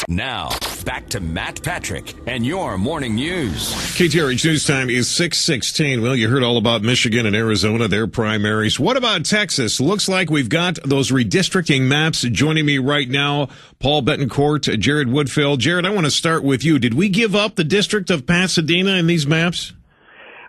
Now, back to Matt Patrick and your morning news. KTRH News Time is 6:16. Well, you heard all about Michigan and Arizona, their primaries. What about Texas? Looks like we've got those redistricting maps. Joining me right now, Paul Bettencourt, Jared Woodfill. Jared, I want to start with you. Did we give up the district of Pasadena in these maps?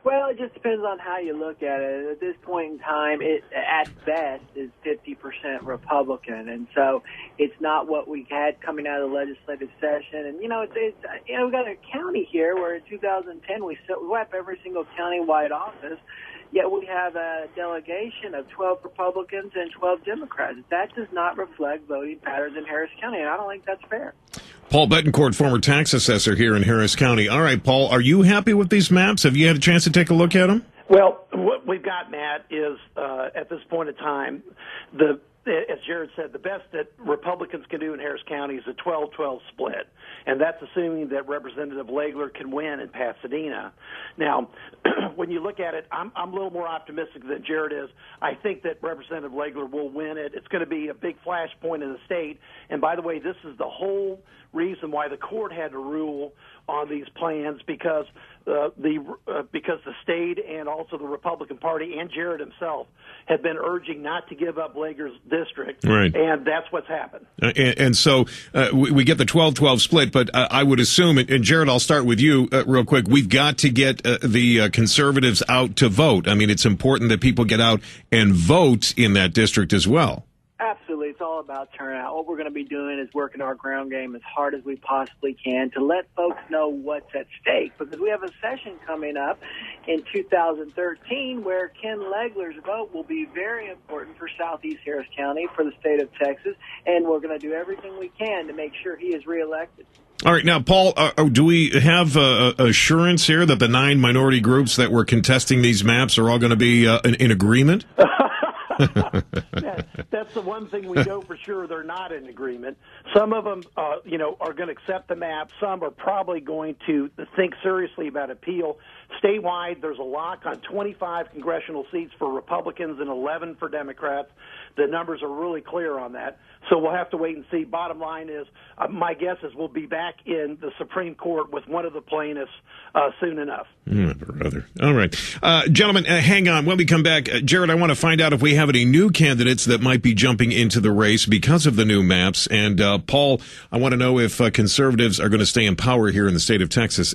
Well, it just depends on how you look at it. At this point in time, it at best is 50% Republican, and so it's not what we had coming out of the legislative session. And we've got a county here where in 2010 we swept every single countywide office. Yet we have a delegation of 12 Republicans and 12 Democrats. That does not reflect voting patterns in Harris County, and I don't think that's fair. Paul Bettencourt, former tax assessor here in Harris County. All right, Paul, are you happy with these maps? Have you had a chance to take a look at them? Well, what we've got, Matt, is at this point in time, as Jared said, the best that Republicans can do in Harris County is a 12-12 split, and that's assuming that Representative Legler can win in Pasadena. Now, when you look at it, I'm a little more optimistic than Jared is. I think that Representative Legler will win it. It's going to be a big flashpoint in the state, and by the way, this is the whole reason why the court had to rule on these plans, because the state and also the Republican Party and Jared himself have been urging not to give up Legler's district, right. And that's what's happened. And so we get the 12-12 split, but I would assume, and Jared, I'll start with you real quick, we've got to get the conservatives out to vote. I mean, it's important that people get out and vote in that district as well. Absolutely. It's all about turnout. What we're going to be doing is working our ground game as hard as we possibly can to let folks know what's at stake, because we have a session coming up in 2013 where Ken Legler's vote will be very important for Southeast Harris County, for the state of Texas, and we're going to do everything we can to make sure he is reelected. All right. Now, Paul, do we have assurance here that the 9 minority groups that were contesting these maps are all going to be in agreement? That's the one thing we know for sure. They're not in agreement. Some of them, are going to accept the map. Some are probably going to think seriously about appeal. Statewide, there's a lock on 25 congressional seats for Republicans and 11 for Democrats. The numbers are really clear on that. So we'll have to wait and see. Bottom line is, my guess is we'll be back in the Supreme Court with one of the plaintiffs soon enough. Brother. All right. Gentlemen, hang on. When we come back, Jared, I want to find out if we have any new candidates that might be jumping into the race because of the new maps. And, Paul, I want to know if conservatives are going to stay in power here in the state of Texas.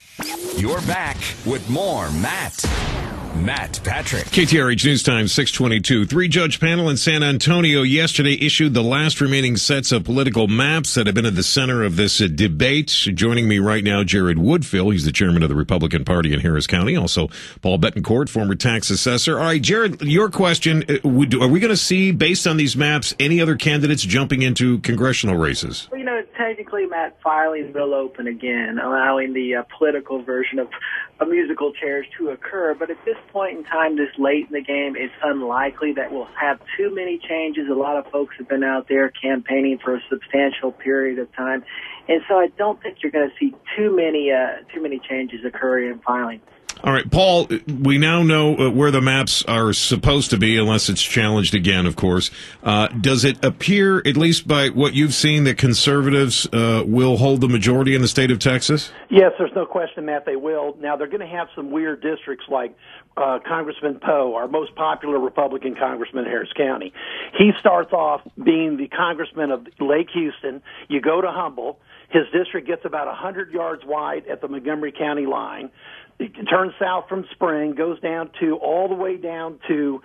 You're back with more Matt Patrick. KTRH News Time, 622. 3-judge panel in San Antonio yesterday issued the last remaining sets of political maps that have been at the center of this debate. Joining me right now, Jared Woodfill. He's the chairman of the Republican Party in Harris County. Also, Paul Bettencourt, former tax assessor. All right, Jared, your question. Are we going to see, based on these maps, any other candidates jumping into congressional races? Well, technically, Matt, filing will open again, allowing the political version of musical chairs to occur. But at this point in time, this late in the game, it's unlikely that we'll have too many changes. A lot of folks have been out there campaigning for a substantial period of time, and so I don't think you're going to see too many changes occurring in filing. All right, Paul, we now know where the maps are supposed to be, unless it's challenged again, of course. Does it appear, at least by what you've seen, that conservatives will hold the majority in the state of Texas? Yes, there's no question, Matt, they will. Now, they're going to have some weird districts like Congressman Poe, our most popular Republican congressman in Harris County. He starts off being the congressman of Lake Houston. You go to Humble. His district gets about 100 yards wide at the Montgomery County line. It turns south from Spring, goes down to all the way down to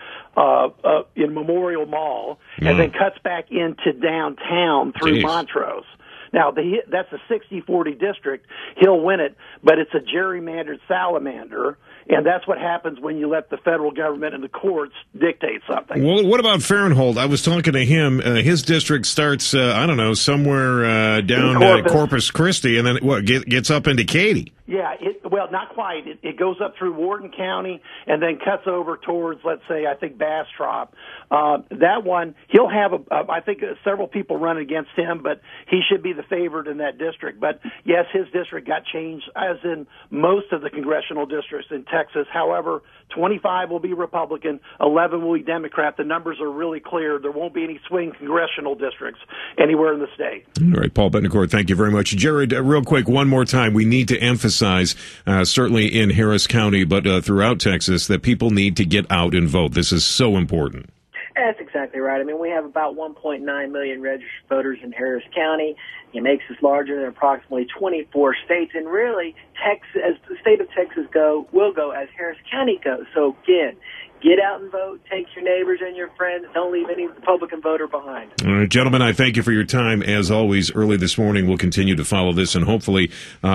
in Memorial Mall, and then cuts back into downtown through Montrose. Now, that's a 60-40 district. He'll win it, but it's a gerrymandered salamander, and that's what happens when you let the federal government and the courts dictate something. Well, what about Farenthold? I was talking to him. His district starts, somewhere down Corpus Christi, and then gets up into Katy. Yeah, well, not quite. It goes up through Wharton County and then cuts over towards, let's say, I think Bastrop. That one, he'll have, I think, several people run against him, but he should be the favorite in that district. But, yes, his district got changed, as in most of the congressional districts in Texas. However, 25 will be Republican, 11 will be Democrat. The numbers are really clear. There won't be any swing congressional districts anywhere in the state. All right, Paul Bettencourt, thank you very much. Jared, real quick, one more time, we need to emphasize, certainly in Harris County, but throughout Texas, that people need to get out and vote. This is so important. That's exactly right. I mean, we have about 1.9 million registered voters in Harris County. It makes us larger than approximately 24 states. And really, Texas, as the state of Texas will go as Harris County goes. So, again, get out and vote. Take your neighbors and your friends. Don't leave any Republican voter behind. All right, gentlemen, I thank you for your time. As always, early this morning, we'll continue to follow this, and hopefully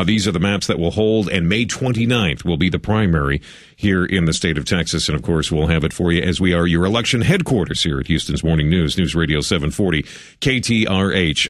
these are the maps that will hold, and May 29th will be the primary here in the state of Texas. And, of course, we'll have it for you as we are your election headquarters here at Houston's Morning News, News Radio 740 KTRH.